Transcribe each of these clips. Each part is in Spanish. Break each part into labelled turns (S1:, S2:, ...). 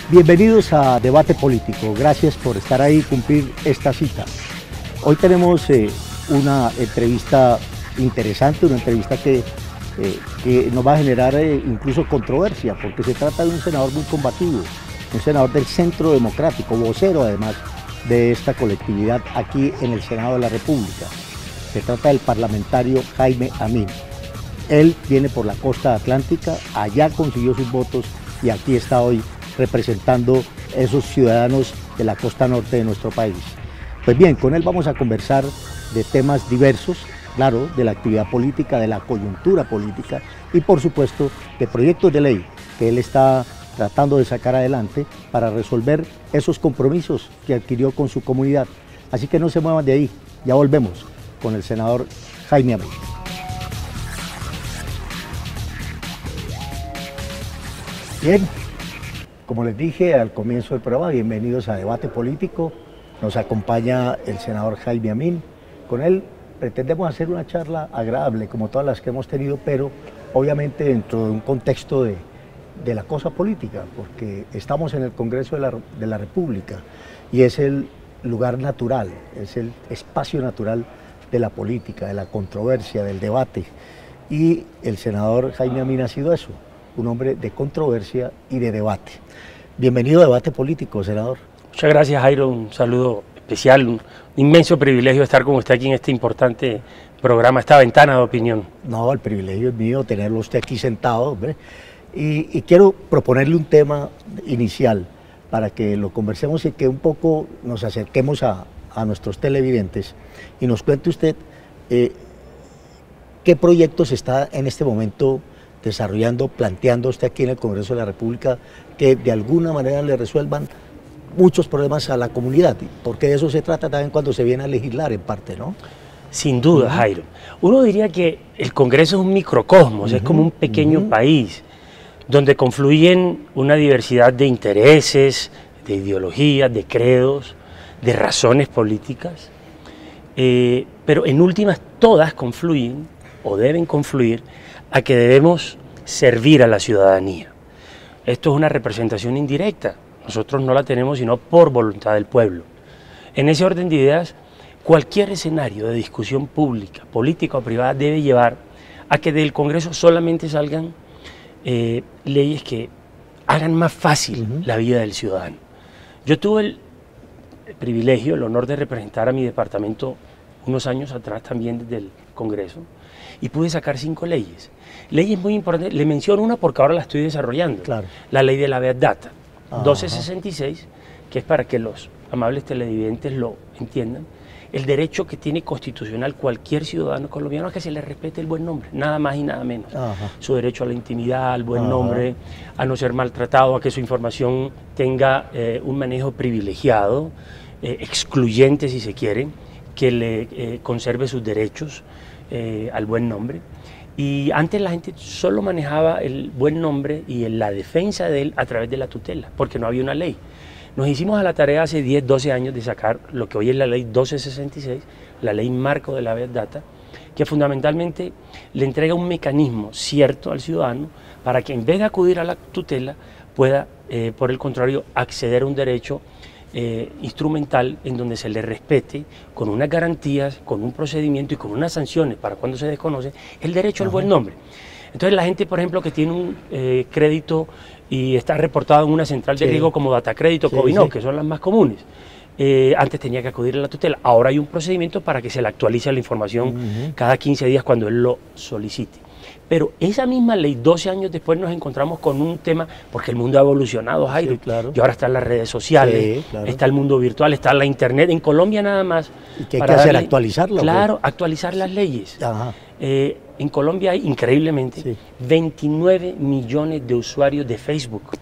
S1: Bienvenidos a Debate Político, gracias por estar ahí y cumplir esta cita. Hoy tenemos una entrevista interesante, una entrevista que nos va a generar incluso controversia, porque se trata de un senador muy combativo, un senador del Centro Democrático, vocero además de esta colectividad aquí en el Senado de la República. Se trata del parlamentario Jaime Amín. Él viene por la costa atlántica, allá consiguió sus votos y aquí está hoy representando a esos ciudadanos de la costa norte de nuestro país. Pues bien, con él vamos a conversar de temas diversos, claro, de la actividad política, de la coyuntura política y por supuesto de proyectos de ley que él está tratando de sacar adelante para resolver esos compromisos que adquirió con su comunidad. Así que no se muevan de ahí, ya volvemos con el senador Jaime Amín. Bien. Como les dije al comienzo del programa, bienvenidos a Debate Político. Nos acompaña el senador Jaime Amín. Con él pretendemos hacer una charla agradable, como todas las que hemos tenido, pero obviamente dentro de un contexto de la cosa política, porque estamos en el Congreso de la República y es el lugar natural, es el espacio natural de la política, de la controversia, del debate. Y el senador Jaime Amín ha sido eso, un hombre de controversia y de debate. Bienvenido a Debate Político, senador.
S2: Muchas gracias, Jairo. Un saludo especial, un inmenso privilegio estar con usted aquí en este importante programa, esta ventana de opinión.
S1: No, el privilegio es mío tenerlo usted aquí sentado, hombre. Y quiero proponerle un tema inicial para que lo conversemos y que un poco nos acerquemos a nuestros televidentes y nos cuente usted qué proyectos está en este momento desarrollando, planteando usted aquí en el Congreso de la República que de alguna manera le resuelvan muchos problemas a la comunidad, porque de eso se trata también cuando se viene a legislar en parte, ¿no?
S2: Sin duda, Jairo. Uno diría que el Congreso es un microcosmos, es como un pequeño país donde confluyen una diversidad de intereses, de ideologías, de credos, de razones políticas, pero en últimas todas confluyen o deben confluir a que debemos servir a la ciudadanía. Esto es una representación indirecta, nosotros no la tenemos sino por voluntad del pueblo. En ese orden de ideas, cualquier escenario de discusión pública, política o privada debe llevar a que del Congreso solamente salgan leyes que hagan más fácil la vida del ciudadano. Yo tuve el privilegio, el honor de representar a mi departamento unos años atrás también desde el Congreso y pude sacar 5 leyes. Leyes muy importantes, le menciono una porque ahora la estoy desarrollando. Claro. La ley de la habeas data, 1266, que es para que los amables televidentes lo entiendan, el derecho que tiene constitucional cualquier ciudadano colombiano a que se le respete el buen nombre, nada más y nada menos. Su derecho a la intimidad, al buen nombre, a no ser maltratado, a que su información tenga un manejo privilegiado, excluyente si se quiere, que le conserve sus derechos al buen nombre. Y antes la gente solo manejaba el buen nombre y la defensa de él a través de la tutela, porque no había una ley. Nos hicimos a la tarea hace 10, 12 años de sacar lo que hoy es la ley 1266, la ley marco de la habeas data, que fundamentalmente le entrega un mecanismo cierto al ciudadano para que en vez de acudir a la tutela pueda, por el contrario, acceder a un derecho instrumental en donde se le respete con unas garantías, con un procedimiento y con unas sanciones para cuando se desconoce el derecho al buen nombre. Entonces la gente, por ejemplo, que tiene un crédito y está reportado en una central de riesgo como Datacrédito, Covino, que son las más comunes, antes tenía que acudir a la tutela, ahora hay un procedimiento para que se le actualice la información cada 15 días cuando él lo solicite. Pero esa misma ley, 12 años después nos encontramos con un tema, porque el mundo ha evolucionado, Jairo, y ahora están las redes sociales, está el mundo virtual, está la internet, en Colombia nada más.
S1: ¿Y qué hay que hacer? ¿Actualizarlo?
S2: Claro, actualizar las leyes. En Colombia hay, increíblemente, 29 millones de usuarios de Facebook.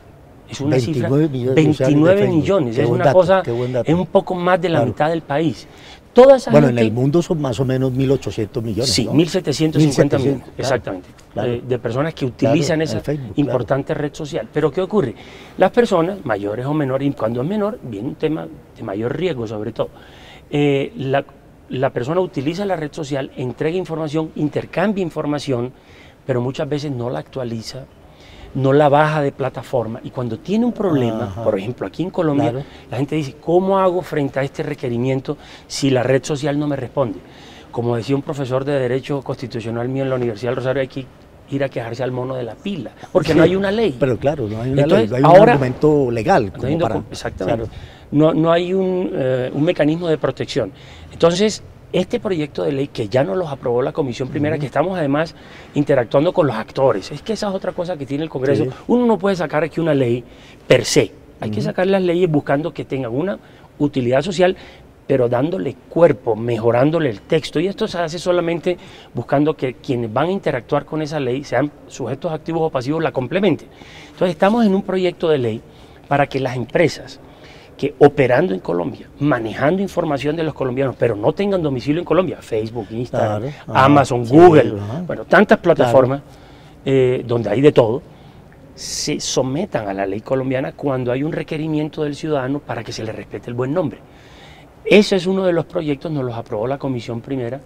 S2: Es una cifra, 29 millones, es una cosa, es un poco más de la mitad del país.
S1: Toda esa gente, en el mundo son más o menos 1.800 millones.
S2: Sí,
S1: ¿no?
S2: 1.750 millones, exactamente, de personas que utilizan esa importante red social. Pero ¿qué ocurre? Las personas, mayores o menores, y cuando es menor, viene un tema de mayor riesgo sobre todo. La persona utiliza la red social, entrega información, intercambia información, pero muchas veces no la actualiza, no la baja de plataforma, y cuando tiene un problema,
S1: Ajá.
S2: por ejemplo aquí en Colombia,
S1: Claro.
S2: la gente dice, ¿cómo hago frente a este requerimiento si la red social no me responde? Como decía un profesor de Derecho Constitucional mío en la Universidad del Rosario, hay que ir a quejarse al mono de la pila, porque
S1: Sí,
S2: no hay una ley.
S1: Pero claro, no hay una
S2: Entonces,
S1: ley, no hay un
S2: ahora,
S1: argumento legal.
S2: no hay un
S1: Como para,
S2: exactamente.
S1: claro.
S2: No hay un mecanismo de protección. Entonces, este proyecto de ley que ya nos los aprobó la Comisión Primera, que estamos además interactuando con los actores, es que esa es otra cosa que tiene el Congreso.
S1: Sí.
S2: Uno no puede sacar aquí una ley per se. Hay que sacar las leyes buscando que tengan una utilidad social, pero dándole cuerpo, mejorándole el texto. Y esto se hace solamente buscando que quienes van a interactuar con esa ley, sean sujetos activos o pasivos, la complementen. Entonces estamos en un proyecto de ley para que las empresas que operando en Colombia, manejando información de los colombianos, pero no tengan domicilio en Colombia, Facebook, Instagram,
S1: Claro.
S2: Amazon,
S1: Sí,
S2: Google,
S1: ajá.
S2: bueno, tantas plataformas donde hay de todo, se sometan a la ley colombiana cuando hay un requerimiento del ciudadano para que se le respete el buen nombre. Ese es uno de los proyectos, nos los aprobó la Comisión Primera,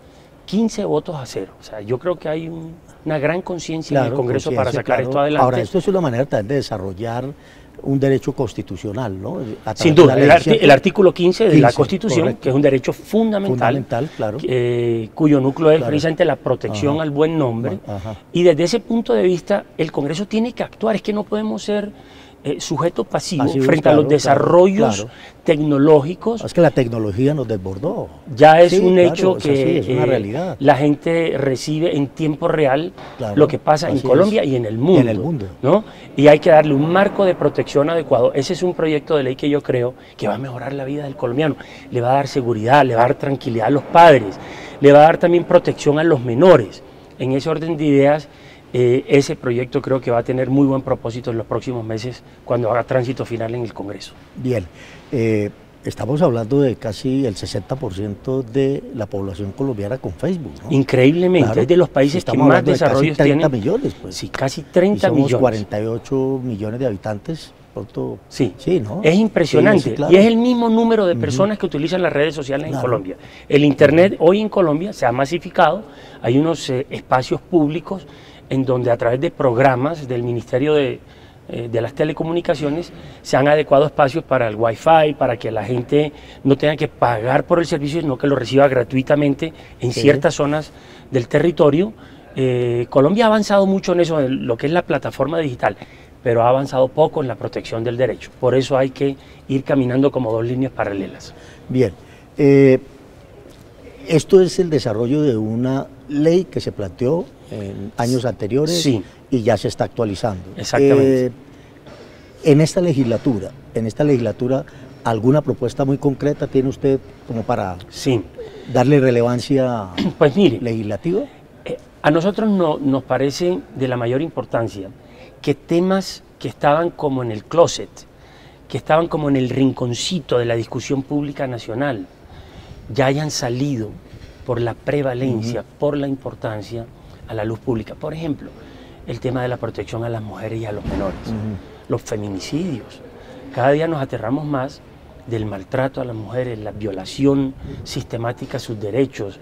S2: 15 votos a 0. O sea, yo creo que hay una gran conciencia en el Congreso para sacar esto adelante.
S1: Ahora, esto es una manera también de desarrollar un derecho constitucional, ¿no?
S2: Sin duda, el artículo 15 de la Constitución,
S1: correcto.
S2: que es un derecho fundamental,
S1: claro.
S2: cuyo núcleo es
S1: Claro.
S2: precisamente la protección
S1: Ajá.
S2: al buen nombre.
S1: Ajá.
S2: Y desde ese punto de vista, el Congreso tiene que actuar. Es que no podemos ser sujetos pasivos frente
S1: claro,
S2: a los desarrollos
S1: claro.
S2: tecnológicos.
S1: Es que la tecnología nos desbordó.
S2: Ya es
S1: Sí,
S2: un
S1: claro,
S2: hecho
S1: es
S2: que
S1: así, es una realidad.
S2: la gente recibe en tiempo real
S1: Claro,
S2: lo que pasa en
S1: así
S2: Colombia
S1: es.
S2: y en el mundo.
S1: En el mundo.
S2: ¿No? Y hay que darle un marco de protección adecuado. Ese es un proyecto de ley que yo creo que va a mejorar la vida del colombiano. Le va a dar seguridad, le va a dar tranquilidad a los padres, le va a dar también protección a los menores. En ese orden de ideas, ese proyecto creo que va a tener muy buen propósito en los próximos meses cuando haga tránsito final en el Congreso.
S1: Bien, estamos hablando de casi el 60% de la población colombiana con Facebook, ¿no?
S2: Increíblemente,
S1: Claro.
S2: es de los países que
S1: Estamos
S2: más
S1: hablando de
S2: desarrollos
S1: casi 30
S2: tienen.
S1: millones, pues.
S2: Sí, casi
S1: Y
S2: 30
S1: somos
S2: millones.
S1: 48 millones de habitantes. Pronto,
S2: Sí,
S1: ¿no?
S2: es impresionante.
S1: Sí, claro.
S2: Y es el mismo número de personas que utilizan las redes sociales en
S1: Claro.
S2: Colombia. El Internet hoy en Colombia se ha masificado, hay unos espacios públicos en donde a través de programas del Ministerio de las Telecomunicaciones se han adecuado espacios para el Wi-Fi, para que la gente no tenga que pagar por el servicio, sino que lo reciba gratuitamente en
S1: Sí.
S2: ciertas zonas del territorio. Colombia ha avanzado mucho en eso, en lo que es la plataforma digital, pero ha avanzado poco en la protección del derecho. Por eso hay que ir caminando como dos líneas paralelas.
S1: Bien, esto es el desarrollo de una ley que se planteó en años anteriores
S2: Sí.
S1: y ya se está actualizando.
S2: Exactamente.
S1: En esta legislatura, ¿alguna propuesta muy concreta tiene usted como para
S2: Sí,
S1: darle relevancia
S2: pues mire,
S1: legislativa?
S2: a nosotros nos parece de la mayor importancia que temas que estaban como en el closet, que estaban como en el rinconcito de la discusión pública nacional, ya hayan salido por la prevalencia, por la importancia a la luz pública. Por ejemplo, el tema de la protección a las mujeres y a los menores, los feminicidios. Cada día nos aterramos más del maltrato a las mujeres, la violación sistemática a sus derechos,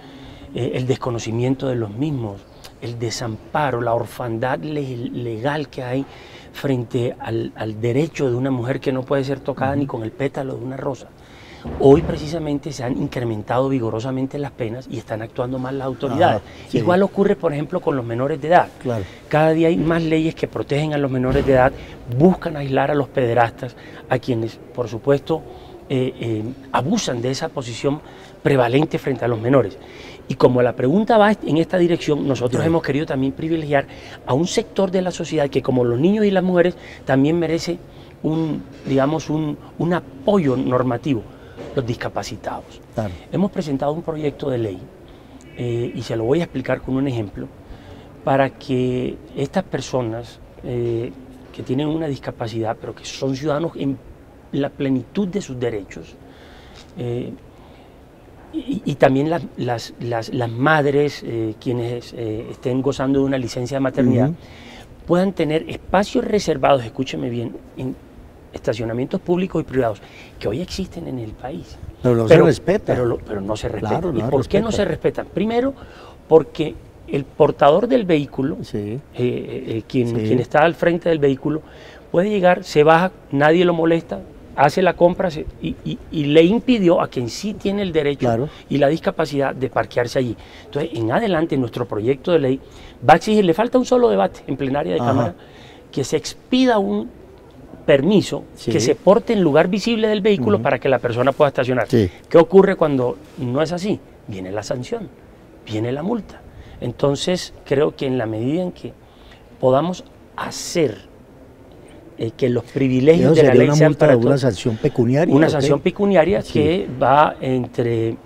S2: el desconocimiento de los mismos, el desamparo, la orfandad legal que hay frente al derecho de una mujer que no puede ser tocada ni con el pétalo de una rosa. Hoy precisamente se han incrementado vigorosamente las penas y están actuando más las autoridades.
S1: Sí.
S2: Igual ocurre, por ejemplo, con los menores de edad.
S1: Claro.
S2: Cada día hay más leyes que protegen a los menores de edad, buscan aislar a los pederastas, a quienes, por supuesto, abusan de esa posición prevalente frente a los menores. Y como la pregunta va en esta dirección, nosotros hemos querido también privilegiar a un sector de la sociedad que, como los niños y las mujeres, también merece un apoyo normativo, los discapacitados.
S1: Claro.
S2: Hemos presentado un proyecto de ley, y se lo voy a explicar con un ejemplo, para que estas personas que tienen una discapacidad, pero que son ciudadanos en la plenitud de sus derechos, y también las madres, quienes estén gozando de una licencia de maternidad, puedan tener espacios reservados, escúcheme bien, en estacionamientos públicos y privados, que hoy existen en el país.
S1: Pero no se respeta.
S2: Pero no se respetan.
S1: Claro,
S2: ¿Y
S1: no
S2: por qué no se
S1: respeta.
S2: respetan? Primero, porque el portador del vehículo,
S1: Sí.
S2: quien está al frente del vehículo, puede llegar, se baja, nadie lo molesta, hace la compra y le impidió a quien sí tiene el derecho
S1: Claro.
S2: y la discapacidad de parquearse allí. Entonces, en adelante, nuestro proyecto de ley va a exigir, le falta un solo debate en plenaria de Cámara, que se expida un permiso que se porte en lugar visible del vehículo para que la persona pueda estacionar.
S1: Sí.
S2: ¿Qué ocurre cuando no es así? Viene la sanción, viene la multa. Entonces, creo que en la medida en que podamos hacer que los privilegios de la ley sean para todos.
S1: Una sanción pecuniaria.
S2: Una sanción pecuniaria que va entre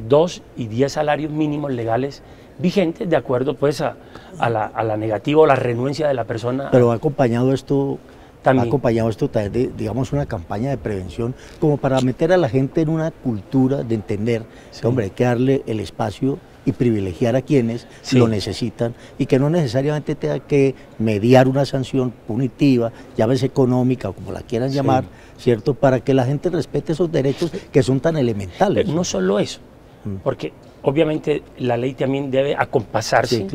S2: 2 y 10 salarios mínimos legales vigentes, de acuerdo pues a la negativa o la renuencia de la persona.
S1: Pero ha acompañado esto
S2: también.
S1: Ha acompañado esto también de, digamos, una campaña de prevención, como para meter a la gente en una cultura de entender que, hombre, hay que darle el espacio y privilegiar a quienes lo necesitan, y que no necesariamente tenga que mediar una sanción punitiva, llámese económica o como la quieran llamar, ¿cierto? Para que la gente respete esos derechos que son tan elementales.
S2: Pero no solo eso, porque obviamente la ley también debe acompasarse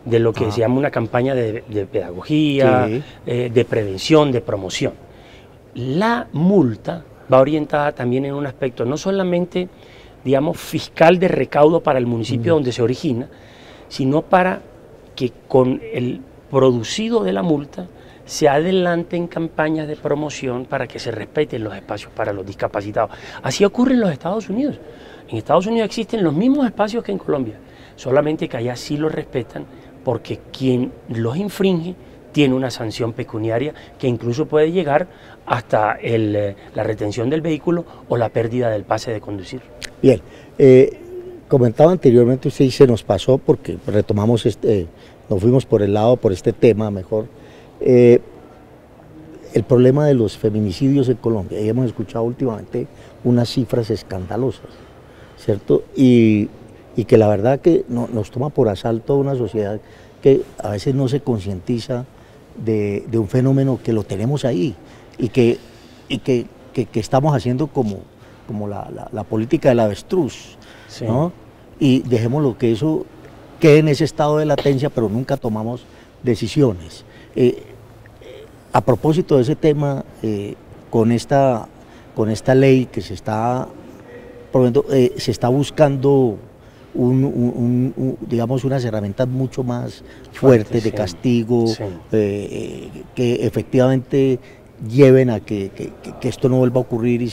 S2: de lo que se llama una campaña de pedagogía, de prevención, de promoción. La multa va orientada también en un aspecto no solamente, digamos, fiscal de recaudo para el municipio donde se origina, sino para que con el producido de la multa se adelanten campañas de promoción para que se respeten los espacios para los discapacitados. Así ocurre en los Estados Unidos. En Estados Unidos existen los mismos espacios que en Colombia, solamente que allá sí los respetan, porque quien los infringe tiene una sanción pecuniaria que incluso puede llegar hasta la retención del vehículo o la pérdida del pase de conducir.
S1: Bien, comentaba anteriormente, usted se nos pasó porque retomamos nos fuimos por este tema mejor, el problema de los feminicidios en Colombia. Y hemos escuchado últimamente unas cifras escandalosas, ¿cierto? Y que la verdad que nos toma por asalto una sociedad que a veces no se concientiza de un fenómeno que lo tenemos ahí y que estamos haciendo como la política del avestruz, ¿no? Y dejémoslo que eso quede en ese estado de latencia, pero nunca tomamos decisiones. A propósito de ese tema, con esta ley que se está buscando digamos, unas herramientas mucho más fuertes de castigo, que efectivamente lleven a que esto no vuelva a ocurrir y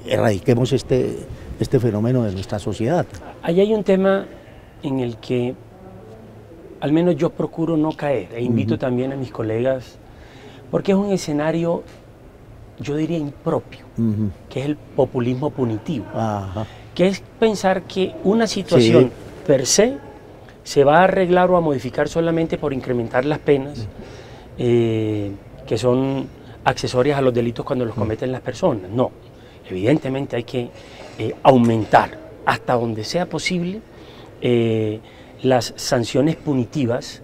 S1: erradiquemos este fenómeno de nuestra sociedad.
S2: Ahí hay un tema en el que al menos yo procuro no caer, e invito también a mis colegas, porque es un escenario, yo diría, impropio, que es el populismo punitivo, que es pensar que una situación per se va a arreglar o a modificar solamente por incrementar las penas, que son accesorias a los delitos cuando los cometen las personas. No, evidentemente hay que aumentar hasta donde sea posible las sanciones punitivas,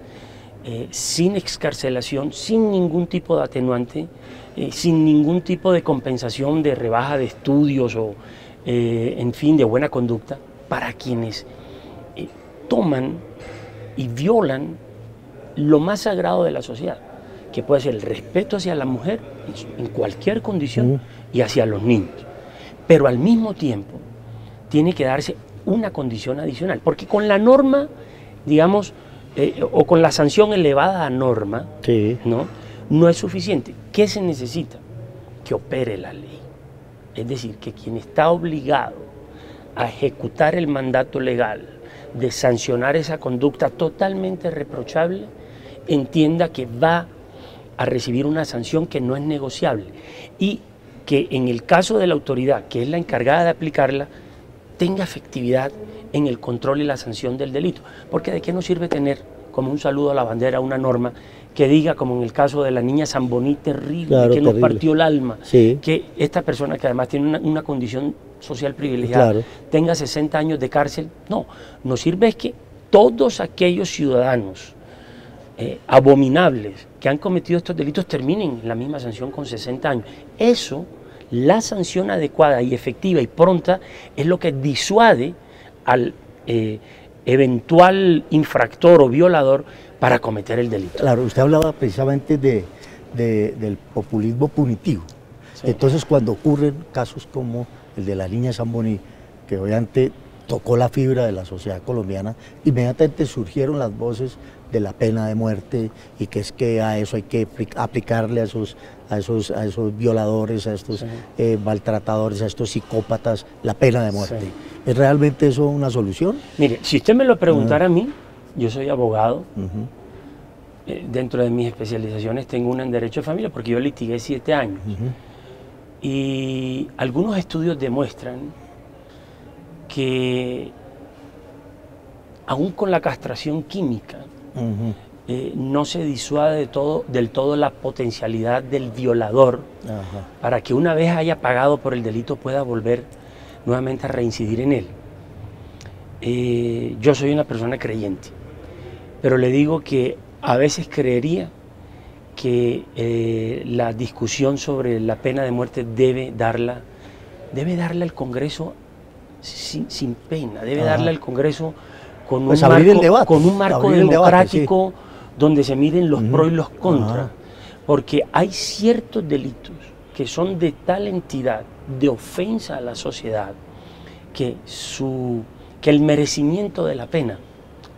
S2: sin excarcelación, sin ningún tipo de atenuante, sin ningún tipo de compensación de rebaja de estudios o en fin, de buena conducta, para quienes toman y violan lo más sagrado de la sociedad, que puede ser el respeto hacia la mujer en cualquier condición y hacia los niños. Pero al mismo tiempo tiene que darse una condición adicional, porque con la norma, digamos, o con la sanción elevada a norma, no es suficiente. ¿Qué se necesita? Que opere la ley. Es decir, que quien está obligado a ejecutar el mandato legal de sancionar esa conducta totalmente reprochable, entienda que va a recibir una sanción que no es negociable y que en el caso de la autoridad, que es la encargada de aplicarla, tenga efectividad en el control y la sanción del delito. Porque ¿de qué nos sirve tener como un saludo a la bandera una norma que diga, como en el caso de la niña Zamboní, terrible, que nos partió el alma, que esta persona que además tiene una condición social privilegiada, tenga 60 años de cárcel? No, nos sirve es que todos aquellos ciudadanos abominables que han cometido estos delitos terminen en la misma sanción con 60 años. Eso, la sanción adecuada y efectiva y pronta, es lo que disuade al eventual infractor o violador para cometer el delito.
S1: Claro, usted hablaba precisamente del populismo punitivo. Sí. Entonces, cuando ocurren casos como el de la niña Zamboni, que obviamente tocó la fibra de la sociedad colombiana, inmediatamente surgieron las voces de la pena de muerte y que es que a eso hay que aplicarle a esos violadores, a estos maltratadores, a estos psicópatas, la pena de muerte. Sí. ¿Es realmente eso una solución?
S2: Mire, si usted me lo preguntara a mí, yo soy abogado, dentro de mis especializaciones tengo una en Derecho de Familia porque yo litigué 7 años. Y algunos estudios demuestran que aún con la castración química no se disuade del todo la potencialidad del violador para que una vez haya pagado por el delito pueda volver nuevamente a reincidir en él. Yo soy una persona creyente, pero le digo que a veces creería que la discusión sobre la pena de muerte debe darla el Congreso sin pena, debe darle al Congreso con un marco democrático donde se miren los pros y los contras, porque hay ciertos delitos que son de tal entidad de ofensa a la sociedad que el merecimiento de la pena,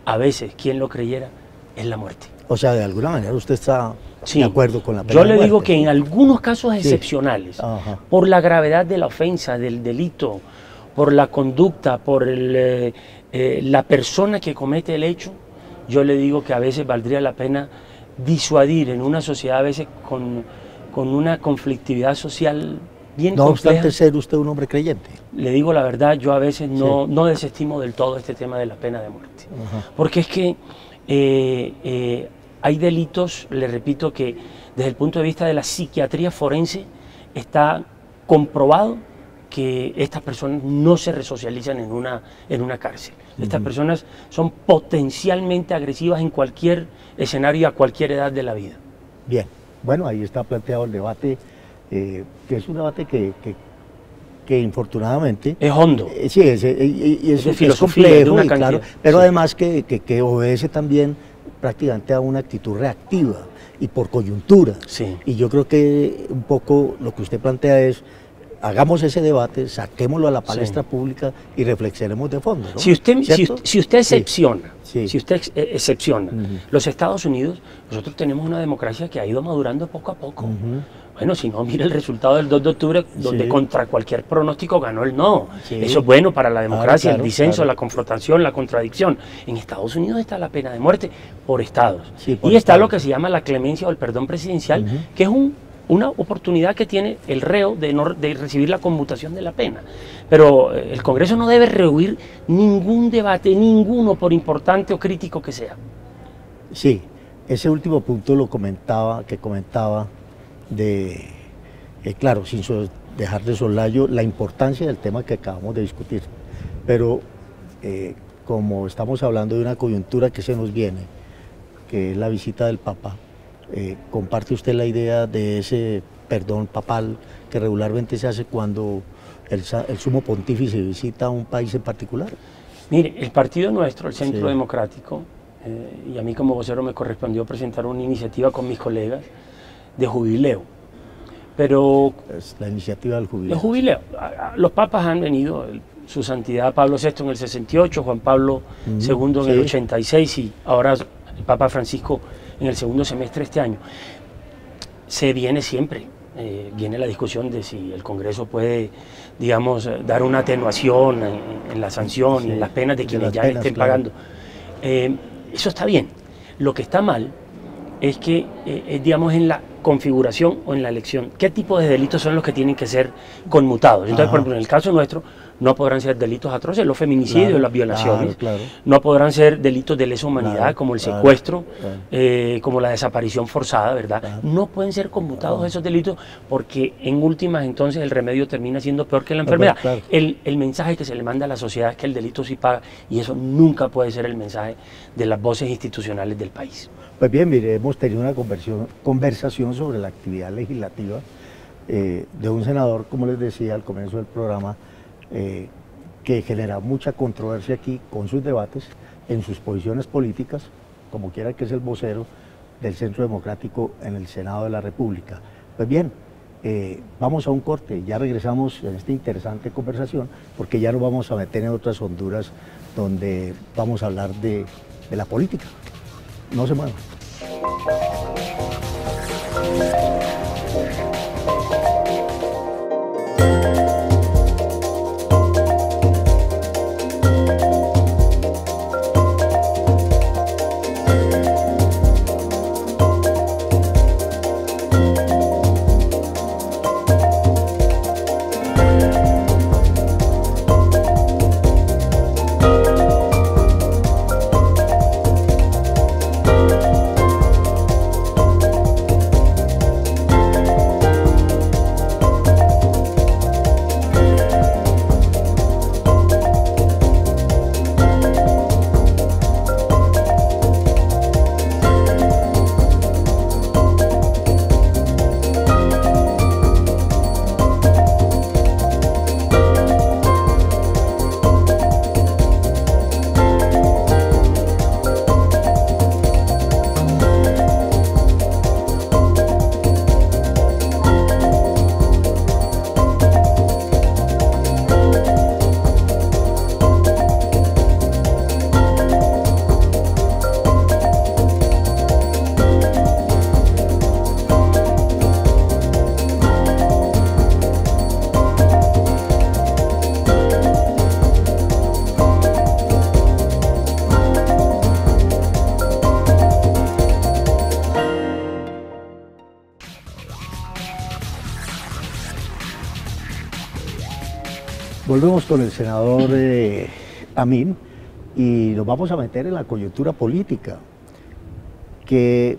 S2: a veces, quien lo creyera, es la muerte.
S1: O sea, de alguna manera usted está de acuerdo con la pena de muerte.
S2: Yo le digo que en algunos casos excepcionales, por la gravedad de la ofensa, del delito, por la conducta, por la persona que comete el hecho, yo le digo que a veces valdría la pena disuadir en una sociedad a veces con una conflictividad social bien compleja.
S1: No obstante ser usted un hombre creyente.
S2: Le digo la verdad, yo a veces no desestimo del todo este tema de la pena de muerte. Porque es que hay delitos, le repito, que desde el punto de vista de la psiquiatría forense está comprobado que estas personas no se resocializan en una cárcel. Estas personas son potencialmente agresivas en cualquier escenario y a cualquier edad de la vida.
S1: Bien, bueno, ahí está planteado el debate, que es un debate que infortunadamente...
S2: Es hondo.
S1: Sí, es complejo, claro, pero además que obedece también prácticamente a una actitud reactiva y por coyuntura.
S2: Sí.
S1: Y yo creo que un poco lo que usted plantea es, hagamos ese debate, saquémoslo a la palestra pública y reflexionemos de fondo, ¿no?
S2: Si usted excepciona, los Estados Unidos, nosotros tenemos una democracia que ha ido madurando poco a poco. Bueno, si no, mire el resultado del 2 de octubre, donde contra cualquier pronóstico ganó el no. Eso es bueno para la democracia, el disenso, la confrontación, la contradicción. En Estados Unidos está la pena de muerte por estados. Y está lo que se llama la clemencia o el perdón presidencial, que es una oportunidad que tiene el reo de recibir la conmutación de la pena. Pero el Congreso no debe rehuir ningún debate, ninguno, por importante o crítico que sea.
S1: Sí, ese último punto que comentaba claro, sin dejar de soslayo la importancia del tema que acabamos de discutir. Pero como estamos hablando de una coyuntura que se nos viene, que es la visita del Papa, ¿comparte usted la idea de ese perdón papal que regularmente se hace cuando el sumo pontífice visita a un país en particular?
S2: Mire, el partido nuestro, el Centro Democrático, y a mí como vocero me correspondió presentar una iniciativa con mis colegas de jubileo. Pero
S1: es la iniciativa del jubileo.
S2: El jubileo. Los papas han venido, su santidad Pablo VI en el 68, Juan Pablo II en el 86 y ahora el Papa Francisco en el segundo semestre de este año. Se viene siempre, viene la discusión de si el Congreso puede, digamos, dar una atenuación en la sanción y en las penas de quienes ya estén pagando. Eso está bien. Lo que está mal es que, digamos, en la configuración o en la elección, ¿qué tipo de delitos son los que tienen que ser conmutados? Entonces, por ejemplo, en el caso nuestro, no podrán ser delitos atroces, los feminicidios, las violaciones, no podrán ser delitos de lesa humanidad, como el secuestro, como la desaparición forzada, ¿verdad? No pueden ser conmutados esos delitos porque en últimas entonces el remedio termina siendo peor que la enfermedad. El mensaje que se le manda a la sociedad es que el delito sí paga y eso nunca puede ser el mensaje de las voces institucionales del país.
S1: Pues bien, mire, hemos tenido una conversación sobre la actividad legislativa de un senador, como les decía al comienzo del programa, que genera mucha controversia aquí con sus debates, en sus posiciones políticas, como quiera que es el vocero del Centro Democrático en el Senado de la República. Pues bien, vamos a un corte, ya regresamos en esta interesante conversación, porque ya nos vamos a meter en otras honduras donde vamos a hablar de la política. No se muevan. Volvemos con el senador Amin y nos vamos a meter en la coyuntura política, que,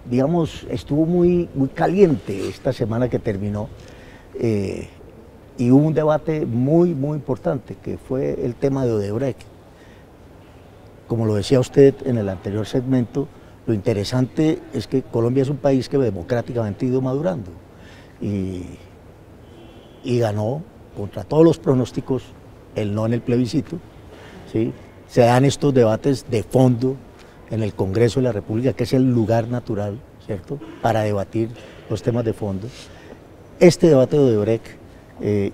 S1: digamos, estuvo muy caliente esta semana que terminó, y hubo un debate muy importante, que fue el tema de Odebrecht. Como lo decía usted en el anterior segmento, lo interesante es que Colombia es un país que democráticamente ha ido madurando y ganó contra todos los pronósticos el no en el plebiscito, ¿sí? Se dan estos debates de fondo en el Congreso de la República, que es el lugar natural, ¿cierto?, para debatir los temas de fondo. Este debate de Odebrecht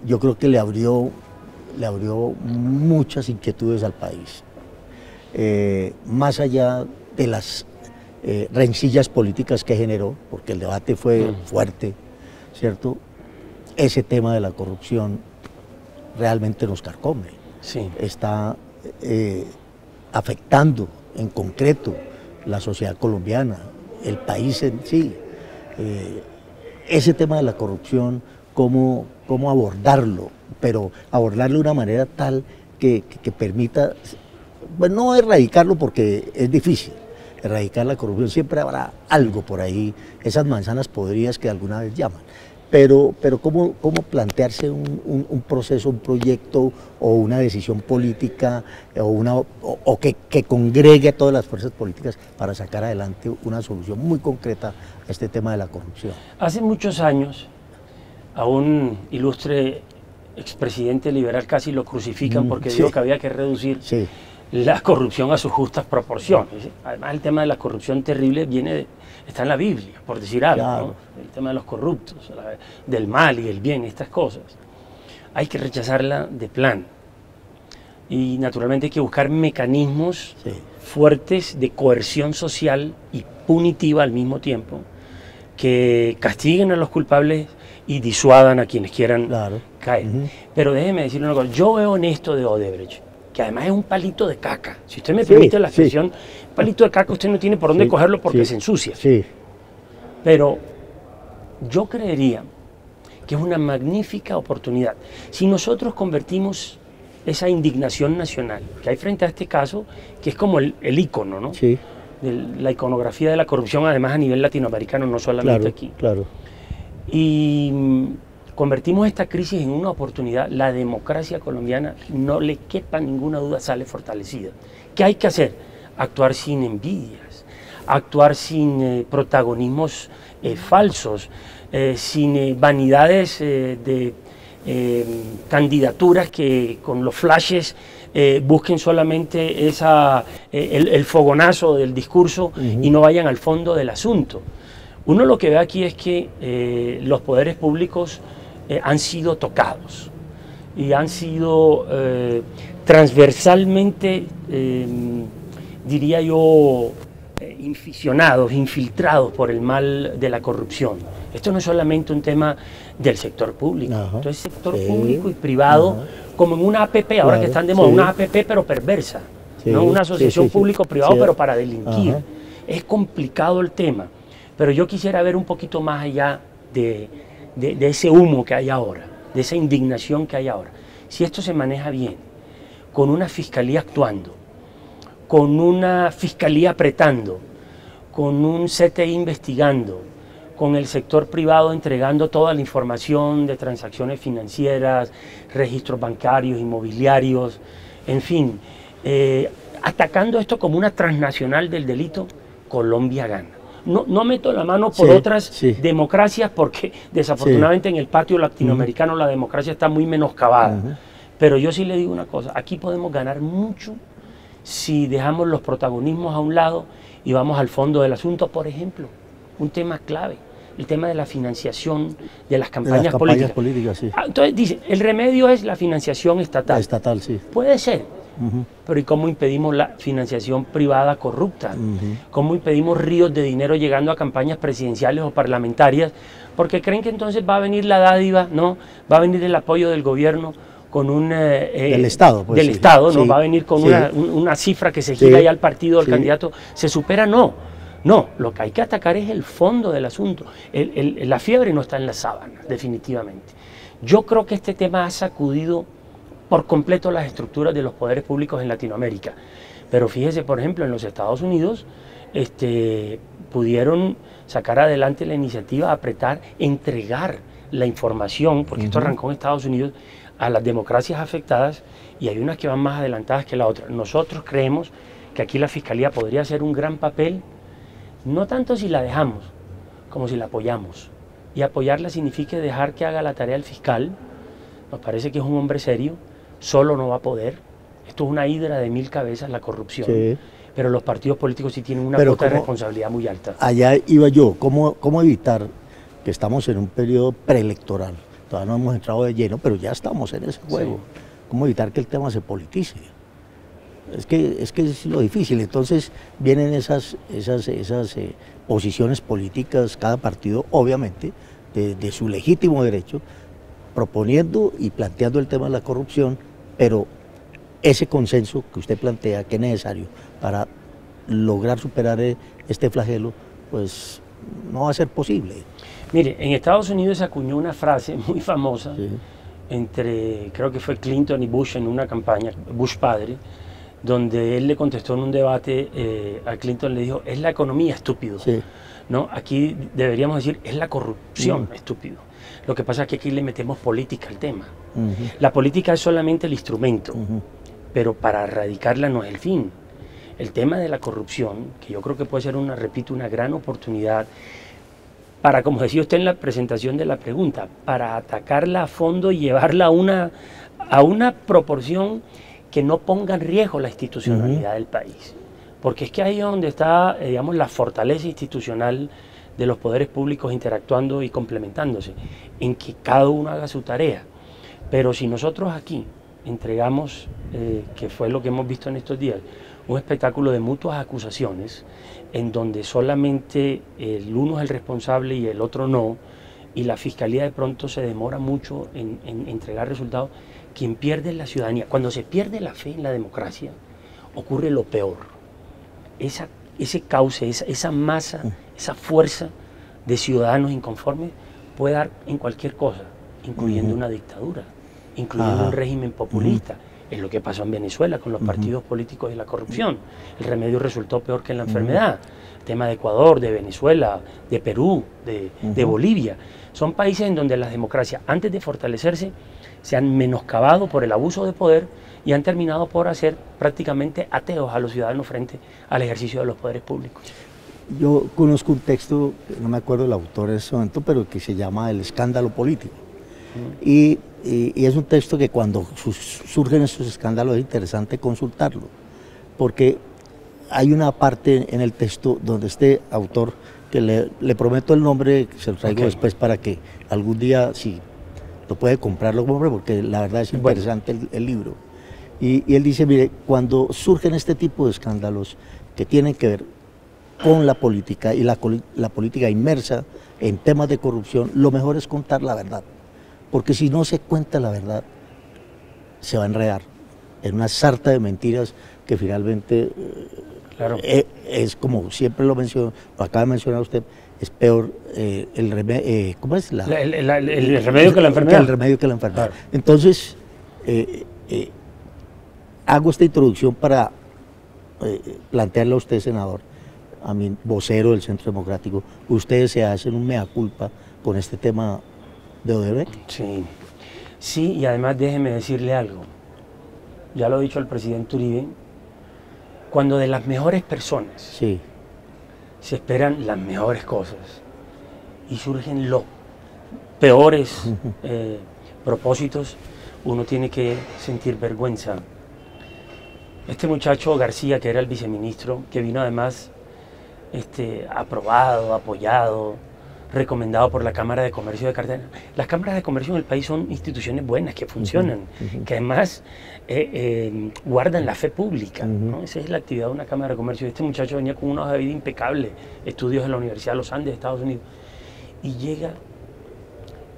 S1: yo creo que le abrió muchas inquietudes al país. Más allá de las rencillas políticas que generó, porque el debate fue fuerte, ¿cierto? Ese tema de la corrupción realmente nos carcome.
S2: Sí.
S1: Está afectando en concreto la sociedad colombiana, el país en sí. Ese tema de la corrupción, cómo abordarlo, pero abordarlo de una manera tal que permita, bueno, no erradicarlo porque es difícil, erradicar la corrupción, siempre habrá algo por ahí, esas manzanas podridas que alguna vez llaman. Pero cómo plantearse un proceso, un proyecto o una decisión política o que congregue a todas las fuerzas políticas para sacar adelante una solución muy concreta a este tema de la corrupción.
S2: Hace muchos años a un ilustre expresidente liberal casi lo crucifican porque dijo que había que reducir la corrupción a sus justas proporciones. Además, el tema de la corrupción terrible está en la Biblia, por decir algo, claro, ¿no? El tema de los corruptos, del mal y el bien, estas cosas. Hay que rechazarla de plano. Y naturalmente hay que buscar mecanismos fuertes de coerción social y punitiva al mismo tiempo, que castiguen a los culpables y disuadan a quienes quieran caer. Pero déjeme decirle una cosa, yo veo en esto de Odebrecht, que además es un palito de caca. Si usted me permite la expresión, palito de caca usted no tiene por dónde cogerlo porque se ensucia. Pero yo creería que es una magnífica oportunidad. Si nosotros convertimos esa indignación nacional que hay frente a este caso, que es como el ícono, ¿no? De la iconografía de la corrupción, además a nivel latinoamericano, no solamente aquí. Y convertimos esta crisis en una oportunidad, la democracia colombiana, no le quepa ninguna duda, sale fortalecida. ¿Qué hay que hacer? Actuar sin envidias, actuar sin protagonismos falsos, sin vanidades de candidaturas que con los flashes busquen solamente el fogonazo del discurso y no vayan al fondo del asunto. Uno lo que ve aquí es que los poderes públicos han sido tocados y han sido transversalmente, diría yo, infiltrados por el mal de la corrupción. Esto no es solamente un tema del sector público, esto es sector público y privado, como en una APP, ahora que están de moda, una APP pero perversa, ¿no? Una asociación público-privado pero para delinquir. Es complicado el tema, pero yo quisiera ver un poquito más allá de ese humo que hay ahora, de esa indignación que hay ahora. Si esto se maneja bien, con una fiscalía actuando, con una fiscalía apretando, con un CTI investigando, con el sector privado entregando toda la información de transacciones financieras, registros bancarios, inmobiliarios, en fin, atacando esto como una transnacional del delito, Colombia gana. No meto la mano por otras democracias porque desafortunadamente en el patio latinoamericano la democracia está muy menoscabada. Pero yo sí le digo una cosa, aquí podemos ganar mucho si dejamos los protagonismos a un lado y vamos al fondo del asunto. Por ejemplo, un tema clave, el tema de la financiación de las campañas políticas. Entonces dice, el remedio es la financiación estatal.
S1: Estatal, sí.
S2: Puede ser, pero ¿y cómo impedimos la financiación privada corrupta? ¿Cómo impedimos ríos de dinero llegando a campañas presidenciales o parlamentarias? Porque creen que entonces va a venir la dádiva, ¿no? Va a venir el apoyo del gobierno con un...
S1: del Estado, pues,
S2: Estado, ¿no? Va a venir con una cifra que se gira ya al partido del candidato. ¿Se supera? No. No, lo que hay que atacar es el fondo del asunto. La fiebre no está en las sábanas, definitivamente. Yo creo que este tema ha sacudido por completo las estructuras de los poderes públicos en Latinoamérica. Pero fíjese, por ejemplo, en los Estados Unidos pudieron sacar adelante la iniciativa, apretar, entregar la información, porque esto arrancó en Estados Unidos, a las democracias afectadas, y hay unas que van más adelantadas que la otra. Nosotros creemos que aquí la Fiscalía podría hacer un gran papel, no tanto si la dejamos, como si la apoyamos. Y apoyarla significa dejar que haga la tarea el fiscal. Nos parece que es un hombre serio, solo no va a poder. Esto es una hidra de 1000 cabezas, la corrupción. Pero los partidos políticos sí tienen una cuota de responsabilidad muy alta.
S1: Allá iba yo, ¿cómo evitar que estamos en un periodo preelectoral? Todavía no hemos entrado de lleno, pero ya estamos en ese juego. ¿Cómo evitar que el tema se politice? Es que es lo difícil. Entonces vienen esas posiciones políticas, cada partido obviamente de su legítimo derecho, proponiendo y planteando el tema de la corrupción, pero ese consenso que usted plantea que es necesario para lograr superar este flagelo, pues no va a ser posible.
S2: Mire, en Estados Unidos se acuñó una frase muy famosa entre, creo que fue Clinton y Bush en una campaña, Bush padre, donde él le contestó en un debate, a Clinton le dijo, es la economía, estúpido. ¿No? Aquí deberíamos decir, es la corrupción, estúpido. Lo que pasa es que aquí le metemos política al tema. La política es solamente el instrumento, pero para erradicarla no es el fin. El tema de la corrupción, que yo creo que puede ser repito, una gran oportunidad para, como decía usted en la presentación de la pregunta, para atacarla a fondo y llevarla a una proporción que no ponga en riesgo la institucionalidad del país. Porque es que ahí es donde está, digamos, la fortaleza institucional de los poderes públicos interactuando y complementándose, en que cada uno haga su tarea. Pero si nosotros aquí entregamos, que fue lo que hemos visto en estos días, un espectáculo de mutuas acusaciones, en donde solamente el uno es el responsable y el otro no, y la Fiscalía de pronto se demora mucho en entregar resultados, quien pierde es la ciudadanía. Cuando se pierde la fe en la democracia, ocurre lo peor. Ese cauce, esa masa, esa fuerza de ciudadanos inconformes puede dar en cualquier cosa, incluyendo una dictadura, incluyendo un régimen populista. Es lo que pasó en Venezuela con los partidos políticos y la corrupción. El remedio resultó peor que la enfermedad. El tema de Ecuador, de Venezuela, de Perú, de Bolivia. Son países en donde las democracias, antes de fortalecerse, se han menoscabado por el abuso de poder y han terminado por hacer prácticamente ateos a los ciudadanos frente al ejercicio de los poderes públicos.
S1: Yo conozco un texto, no me acuerdo el autor en ese momento, pero que se llama El escándalo político. Y es un texto que cuando surgen estos escándalos es interesante consultarlo, porque hay una parte en el texto donde este autor, que le prometo el nombre, se lo traigo después para que algún día, si lo puede comprar, lo compre, porque la verdad es interesante el libro. Y él dice, mire, cuando surgen este tipo de escándalos que tienen que ver con la política y la política inmersa en temas de corrupción, lo mejor es contar la verdad, porque si no se cuenta la verdad, se va a enredar en una sarta de mentiras que finalmente es como siempre lo menciono, lo acaba de mencionar usted, es peor el remedio, ¿cómo es?
S2: El remedio que la enfermedad.
S1: El remedio que la enfermedad. Claro. Entonces, hago esta introducción para plantearle a usted, senador, a mi vocero del Centro Democrático, ustedes se hacen un mea culpa con este tema de Odebrecht.
S2: Sí, sí, y además déjeme decirle algo, ya lo ha dicho el presidente Uribe, cuando de las mejores personas se esperan las mejores cosas y surgen los peores propósitos, uno tiene que sentir vergüenza. Este muchacho García, que era el viceministro, que vino además aprobado, apoyado, recomendado por la Cámara de Comercio de Cartagena. Las cámaras de comercio en el país son instituciones buenas, que funcionan, que además guardan la fe pública, ¿no? Esa es la actividad de una Cámara de Comercio. Este muchacho venía con una hoja de vida impecable, estudios en la Universidad de los Andes, Estados Unidos, y llega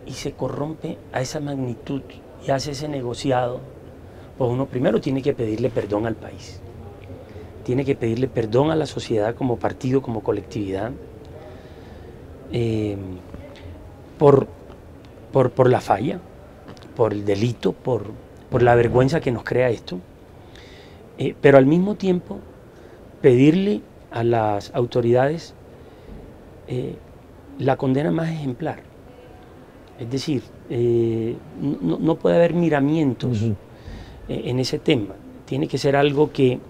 S2: y se corrompe a esa magnitud y hace ese negociado. Pues uno primero tiene que pedirle perdón al país, tiene que pedirle perdón a la sociedad como partido, como colectividad, por la falla, por el delito, por la vergüenza que nos crea esto, pero al mismo tiempo pedirle a las autoridades la condena más ejemplar. Es decir, no puede haber miramientos en ese tema. Tiene que ser algo que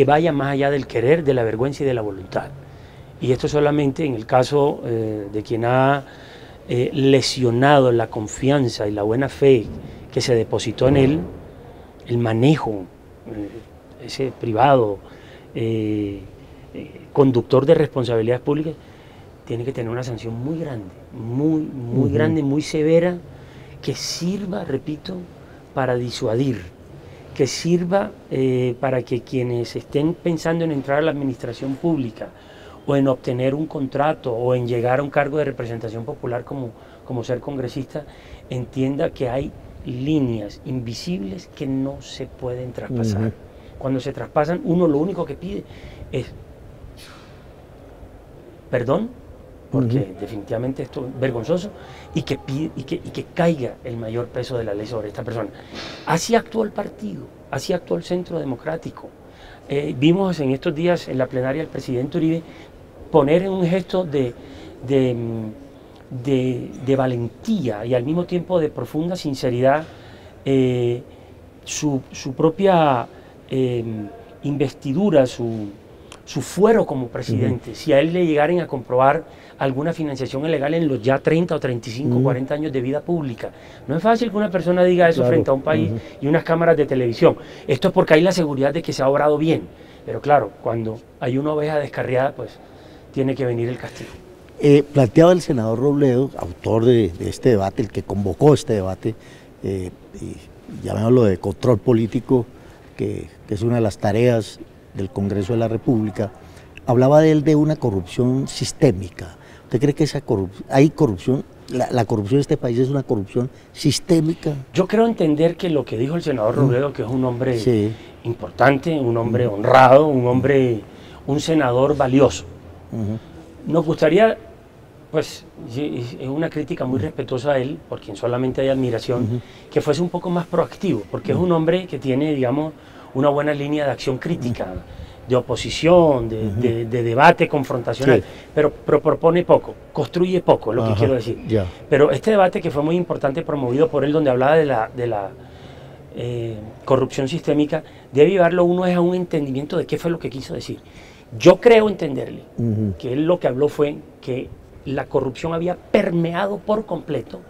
S2: vaya más allá del querer, de la vergüenza y de la voluntad. Y esto solamente en el caso de quien ha lesionado la confianza y la buena fe que se depositó en él, el manejo, ese privado, conductor de responsabilidades públicas, tiene que tener una sanción muy grande, muy grande, muy severa, que sirva, repito, para disuadir, que sirva para que quienes estén pensando en entrar a la administración pública o en obtener un contrato o en llegar a un cargo de representación popular como ser congresista, entienda que hay líneas invisibles que no se pueden traspasar. Cuando se traspasan, uno lo único que pide es perdón, porque definitivamente esto es vergonzoso, y que caiga el mayor peso de la ley sobre esta persona. Así actuó el partido, así actuó el Centro Democrático. Vimos en estos días en la plenaria del presidente Uribe poner en un gesto de valentía y al mismo tiempo de profunda sinceridad su propia investidura, su fuero como presidente. Si a él le llegaran a comprobar alguna financiación ilegal en los ya 30 o 35, 40 años de vida pública. No es fácil que una persona diga eso frente a un país y unas cámaras de televisión. Esto es porque hay la seguridad de que se ha obrado bien. Pero claro, cuando hay una oveja descarriada, pues tiene que venir el castigo.
S1: Planteaba el senador Robledo, autor de este debate, el que convocó este debate, y llamémoslo de control político, que es una de las tareas del Congreso de la República, hablaba de él de una corrupción sistémica. ¿Usted cree que hay corrupción? La corrupción de este país es una corrupción sistémica.
S2: Yo creo entender que lo que dijo el senador Robledo, que es un hombre importante, un hombre honrado, un senador valioso. Nos gustaría, pues, es una crítica muy respetuosa a él, por quien solamente hay admiración, que fuese un poco más proactivo, porque es un hombre que tiene, digamos, una buena línea de acción crítica, de oposición, de debate confrontacional, pero propone poco, construye poco, es lo que quiero decir. Pero este debate que fue muy importante, promovido por él, donde hablaba de la corrupción sistémica, debe llevarlo uno a un entendimiento de qué fue lo que quiso decir. Yo creo entenderle que él lo que habló fue que la corrupción había permeado por completo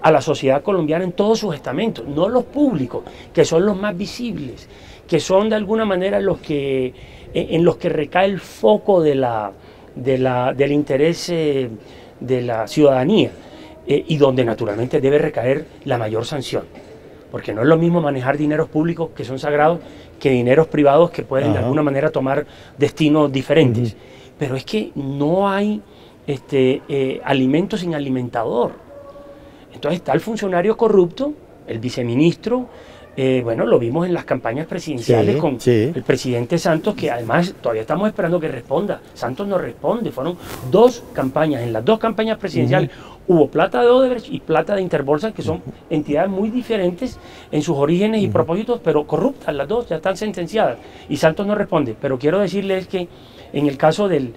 S2: a la sociedad colombiana en todos sus estamentos, no los públicos, que son los más visibles, que son de alguna manera en los que recae el foco del interés de la ciudadanía, y donde naturalmente debe recaer la mayor sanción, porque no es lo mismo manejar dineros públicos que son sagrados que dineros privados que pueden de alguna manera tomar destinos diferentes. Pero es que no hay alimento sin alimentador. Entonces está el funcionario corrupto, el viceministro. Bueno, lo vimos en las campañas presidenciales con el presidente Santos, que además todavía estamos esperando que responda. Santos no responde. Fueron 2 campañas. En las 2 campañas presidenciales hubo plata de Odebrecht y plata de Interbolsa, que son entidades muy diferentes en sus orígenes y propósitos, pero corruptas las 2, ya están sentenciadas. Y Santos no responde. Pero quiero decirles que en el caso del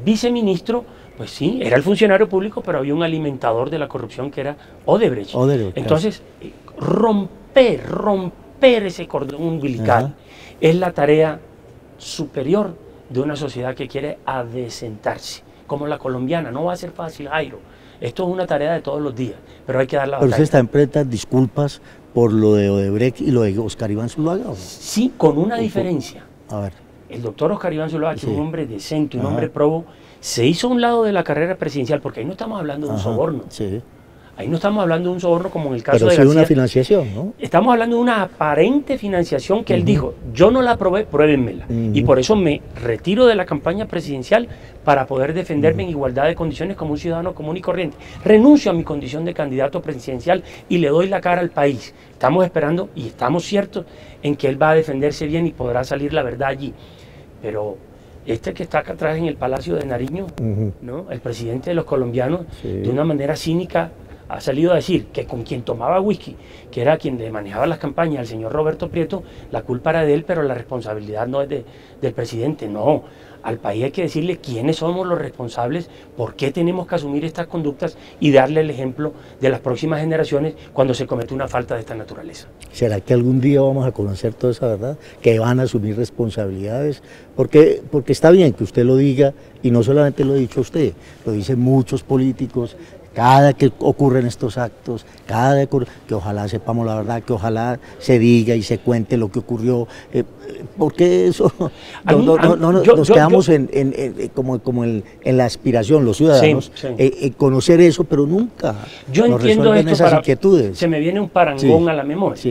S2: viceministro, pues sí, era el funcionario público, pero había un alimentador de la corrupción que era Odebrecht. Entonces, romper ese cordón umbilical es la tarea superior de una sociedad que quiere adecentarse, como la colombiana. No va a ser fácil, Jairo. Esto es una tarea de todos los días, pero hay que dar la batalla.
S1: ¿Pero usted está en plenas disculpas por lo de Odebrecht y lo de Oscar Iván Zuluaga?
S2: Sí, con una diferencia.
S1: A ver.
S2: El doctor Oscar Iván Zuluaga, que es un hombre decente, un hombre probo, se hizo a un lado de la carrera presidencial, porque ahí no estamos hablando de un soborno. Ahí no estamos hablando de un soborno como en el caso de García.
S1: Pero sí de una financiación, ¿no?
S2: Estamos hablando de una aparente financiación que él dijo, yo no la aprobé, pruébenmela. Y por eso me retiro de la campaña presidencial para poder defenderme en igualdad de condiciones como un ciudadano común y corriente. Renuncio a mi condición de candidato presidencial y le doy la cara al país. Estamos esperando y estamos ciertos en que él va a defenderse bien y podrá salir la verdad allí. Pero este que está acá atrás en el Palacio de Nariño, ¿no? El presidente de los colombianos, de una manera cínica, ha salido a decir que con quien tomaba whisky, que era quien le manejaba las campañas, el señor Roberto Prieto, la culpa era de él, pero la responsabilidad no es del presidente. No, al país hay que decirle quiénes somos los responsables, por qué tenemos que asumir estas conductas y darle el ejemplo de las próximas generaciones cuando se comete una falta de esta naturaleza.
S1: ¿Será que algún día vamos a conocer toda esa verdad? ¿Que van a asumir responsabilidades? Porque está bien que usted lo diga, y no solamente lo ha dicho usted, lo dicen muchos políticos. Cada que ocurren estos actos, que ojalá sepamos la verdad, que ojalá se diga y se cuente lo que ocurrió, porque eso nos quedamos como en la aspiración, los ciudadanos, conocer eso, pero nunca
S2: nos resuelven
S1: esas inquietudes.
S2: Se me viene un parangón a la memoria.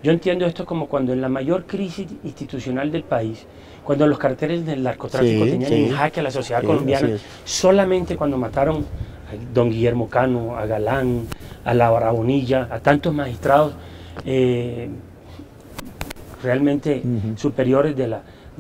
S2: Yo entiendo esto como cuando en la mayor crisis institucional del país, cuando los carteles del narcotráfico tenían en jaque a la sociedad colombiana, solamente cuando mataron a don Guillermo Cano, a Galán, a la Barabonilla, a tantos magistrados realmente superiores de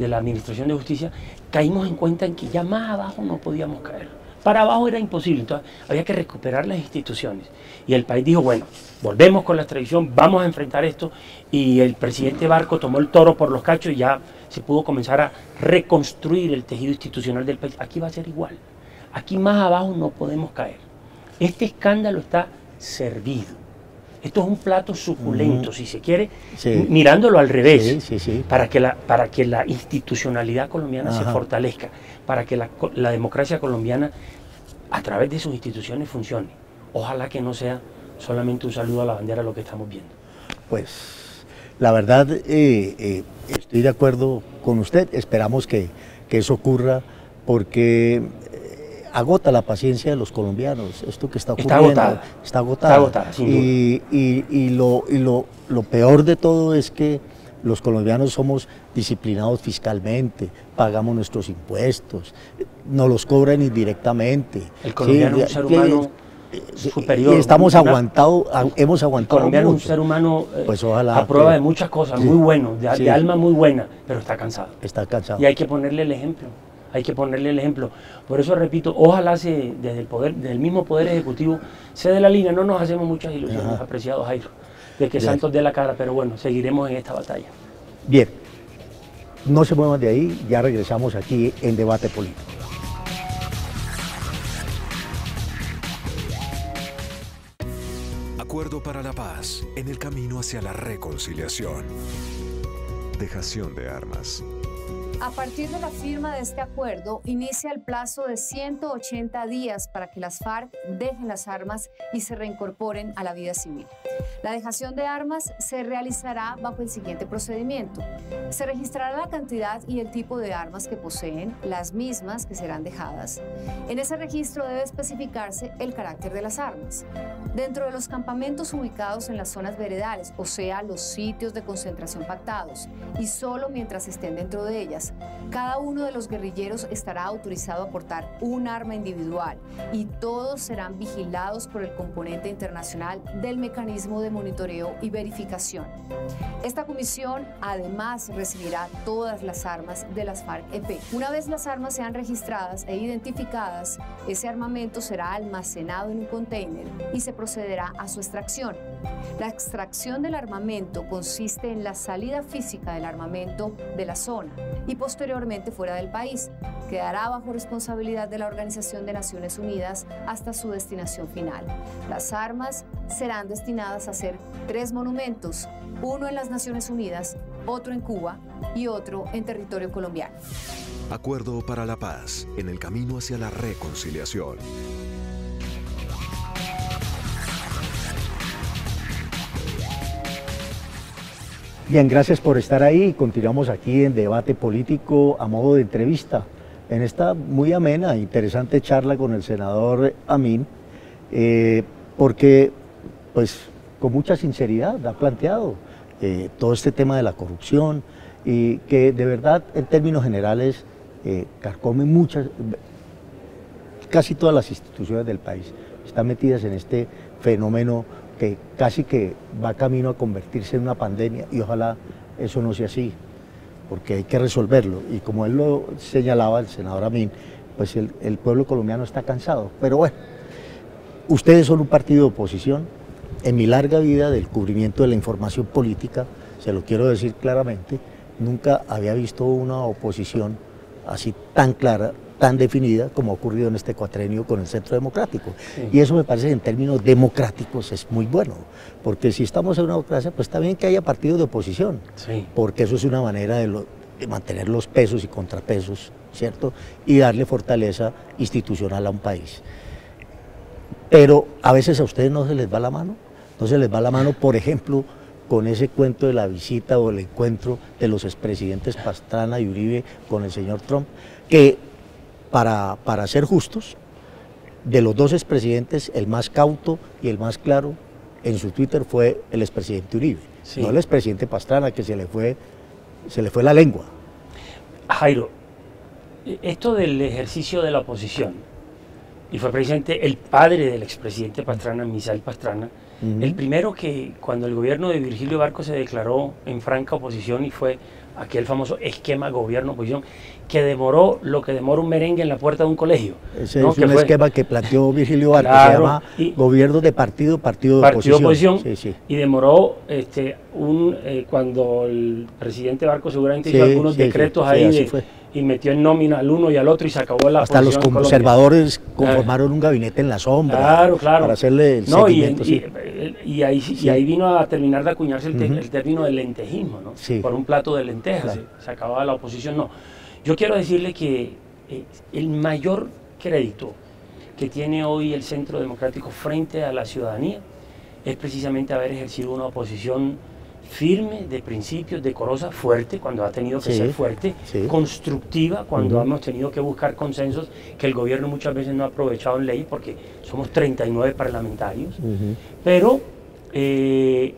S2: la Administración de Justicia, caímos en cuenta en que ya más abajo no podíamos caer. Para abajo era imposible, entonces había que recuperar las instituciones. Y el país dijo, bueno, volvemos con la tradición, vamos a enfrentar esto, y el presidente Barco tomó el toro por los cachos y ya se pudo comenzar a reconstruir el tejido institucional del país. Aquí va a ser igual. Aquí más abajo no podemos caer. Este escándalo está servido. Esto es un plato suculento, si se quiere, mirándolo al revés, para que la institucionalidad colombiana se fortalezca, para que la democracia colombiana a través de sus instituciones funcione. Ojalá que no sea solamente un saludo a la bandera lo que estamos viendo.
S1: Pues la verdad estoy de acuerdo con usted, esperamos que eso ocurra porque agota la paciencia de los colombianos, esto que está ocurriendo. Está agotada, sin duda. Y lo peor de todo es que los colombianos somos disciplinados fiscalmente, pagamos nuestros impuestos, nos los cobran indirectamente.
S2: El colombiano es un ser humano superior.
S1: Y hemos aguantado
S2: el colombiano
S1: mucho.
S2: Es un ser humano
S1: pues ojalá
S2: a prueba de muchas cosas, muy bueno, de alma muy buena, pero está cansado.
S1: Está cansado.
S2: Y hay que ponerle el ejemplo. Hay que ponerle el ejemplo. Por eso repito, ojalá desde el mismo Poder Ejecutivo se dé la línea. No nos hacemos muchas ilusiones, apreciado Jairo, de que Santos dé la cara, pero bueno, seguiremos en esta batalla.
S1: Bien, no se muevan de ahí, ya regresamos aquí en Debate Político.
S3: Acuerdo para la paz, en el camino hacia la reconciliación. Dejación de armas.
S4: A partir de la firma de este acuerdo, inicia el plazo de 180 días para que las FARC dejen las armas y se reincorporen a la vida civil. La dejación de armas se realizará bajo el siguiente procedimiento. Se registrará la cantidad y el tipo de armas que poseen, las mismas que serán dejadas. En ese registro debe especificarse el carácter de las armas. Dentro de los campamentos ubicados en las zonas veredales, o sea, los sitios de concentración pactados, y solo mientras estén dentro de ellas, cada uno de los guerrilleros estará autorizado a portar un arma individual y todos serán vigilados por el componente internacional del mecanismo de monitoreo y verificación. Esta comisión además recibirá todas las armas de las FARC-EP. Una vez las armas sean registradas e identificadas, ese armamento será almacenado en un container y se procederá a su extracción. La extracción del armamento consiste en la salida física del armamento de la zona y posteriormente fuera del país. Quedará bajo responsabilidad de la Organización de Naciones Unidas hasta su destinación final. Las armas serán destinadas a hacer 3 monumentos, uno en las Naciones Unidas, otro en Cuba y otro en territorio colombiano.
S3: Acuerdo para la paz en el camino hacia la reconciliación.
S1: Bien, gracias por estar ahí. Continuamos aquí en Debate Político a modo de entrevista, en esta muy amena e interesante charla con el senador Amin, porque pues con mucha sinceridad ha planteado todo este tema de la corrupción y que de verdad en términos generales carcome casi todas las instituciones del país, están metidas en este fenómeno que casi que va camino a convertirse en una pandemia y ojalá eso no sea así, porque hay que resolverlo. Y como él lo señalaba, el senador Amin, pues el pueblo colombiano está cansado. Pero bueno, ustedes son un partido de oposición. En mi larga vida del cubrimiento de la información política, se lo quiero decir claramente, nunca había visto una oposición así tan clara, tan definida como ha ocurrido en este cuatrenio con el Centro Democrático. Sí. Y eso me parece que en términos democráticos es muy bueno, porque si estamos en una democracia, pues está bien que haya partidos de oposición, sí, porque eso es una manera de mantener los pesos y contrapesos, ¿cierto? Y darle fortaleza institucional a un país. Pero a veces a ustedes no se les va la mano, no se les va la mano, por ejemplo, con ese cuento de la visita o el encuentro de los expresidentes Pastrana y Uribe con el señor Trump, que para ser justos, de los dos expresidentes, el más cauto y el más claro en su Twitter fue el expresidente Uribe, sí, no el expresidente Pastrana, que se le fue la lengua.
S2: Jairo, esto del ejercicio de la oposición, y fue precisamente el padre del expresidente Pastrana, Misael Pastrana, el primero que cuando el gobierno de Virgilio Barco se declaró en franca oposición y fue aquel famoso esquema gobierno-oposición que demoró lo que demora un merengue en la puerta de un colegio.
S1: Ese ¿no? Es un esquema que planteó Virgilio Barco, claro, se llama gobierno de partido de oposición.
S2: Sí, sí. Y demoró cuando el presidente Barco seguramente hizo algunos decretos ahí y metió en nómina al uno y al otro y se acabó la
S1: hasta los conservadores conformaron un gabinete en la sombra,
S2: claro,
S1: para hacerle el seguimiento.
S2: Y ahí vino a terminar de acuñarse el término del lentejismo, ¿no? Sí. Por un plato de lentejas, claro, se acababa la oposición. No, yo quiero decirle que el mayor crédito que tiene hoy el Centro Democrático frente a la ciudadanía es precisamente haber ejercido una oposición firme, de principios, decorosa, fuerte cuando ha tenido que ser fuerte, constructiva cuando hemos tenido que buscar consensos que el gobierno muchas veces no ha aprovechado en ley porque somos 39 parlamentarios, pero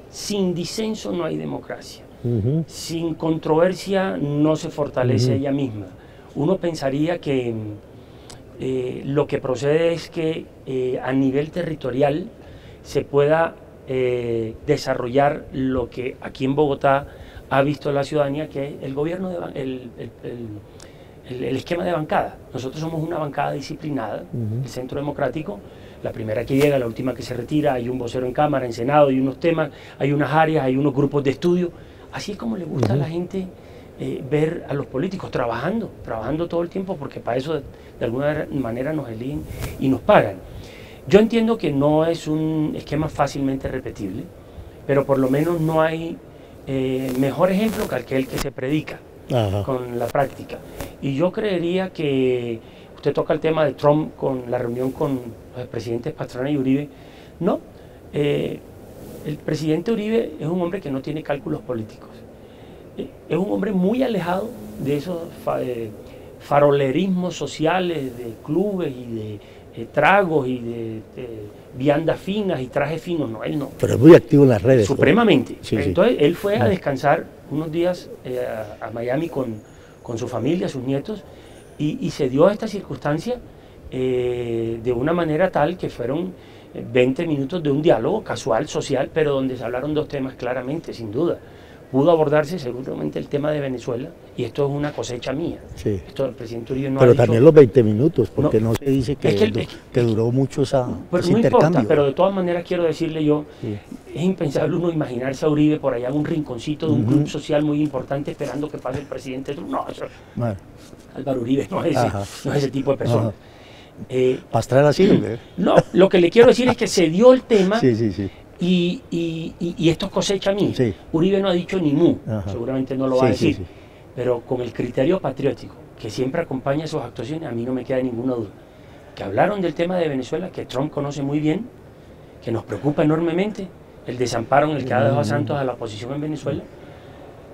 S2: sin disenso no hay democracia, sin controversia no se fortalece ella misma. Uno pensaría que lo que procede es que a nivel territorial se pueda desarrollar lo que aquí en Bogotá ha visto la ciudadanía, que es el gobierno, el esquema de bancada. Nosotros somos una bancada disciplinada, el Centro Democrático, la primera que llega, la última que se retira, hay un vocero en Cámara, en Senado, hay unos temas, hay unas áreas, hay unos grupos de estudio. Así es como le gusta a la gente ver a los políticos trabajando todo el tiempo, porque para eso de alguna manera nos eligen y nos pagan. Yo entiendo que no es un esquema fácilmente repetible, pero por lo menos no hay mejor ejemplo que aquel que se predica. con la práctica. Y yo creería que usted toca el tema de Trump con la reunión con los presidentes Pastrana y Uribe. No, el presidente Uribe es un hombre que no tiene cálculos políticos. Es un hombre muy alejado de esos farolerismos sociales, de clubes y de tragos y de viandas finas y trajes finos. No, él no.
S1: Pero es muy activo en las redes.
S2: Supremamente.
S1: Sí,
S2: entonces él fue a descansar unos días a Miami con su familia, sus nietos, y se dio a esta circunstancia de una manera tal que fueron 20 minutos de un diálogo casual, social, pero donde se hablaron dos temas claramente, sin duda. Pudo abordarse seguramente el tema de Venezuela, y esto es una cosecha mía.
S1: Sí.
S2: Esto el presidente Uribe no
S1: pero
S2: ha dicho,
S1: también los 20 minutos, porque no se dice que,
S2: que
S1: duró mucho ese
S2: no
S1: intercambio.
S2: importa, pero de todas maneras quiero decirle yo, es impensable uno imaginarse a Uribe por allá en un rinconcito de un club social muy importante esperando que pase el presidente Trump. No, eso, Álvaro Uribe no es ese tipo de persona.
S1: Pastrana sí, ¿no?
S2: No, lo que le quiero decir es que se dio el tema.
S1: Sí.
S2: Y esto es cosecha mía.
S1: Sí.
S2: Uribe no ha dicho ni mu, seguramente no lo va a decir,
S1: sí.
S2: Pero con el criterio patriótico que siempre acompaña sus actuaciones, a mí no me queda ninguna duda. Que hablaron del tema de Venezuela, que Trump conoce muy bien, que nos preocupa enormemente, el desamparo en el que ha dejado a Santos a la oposición en Venezuela,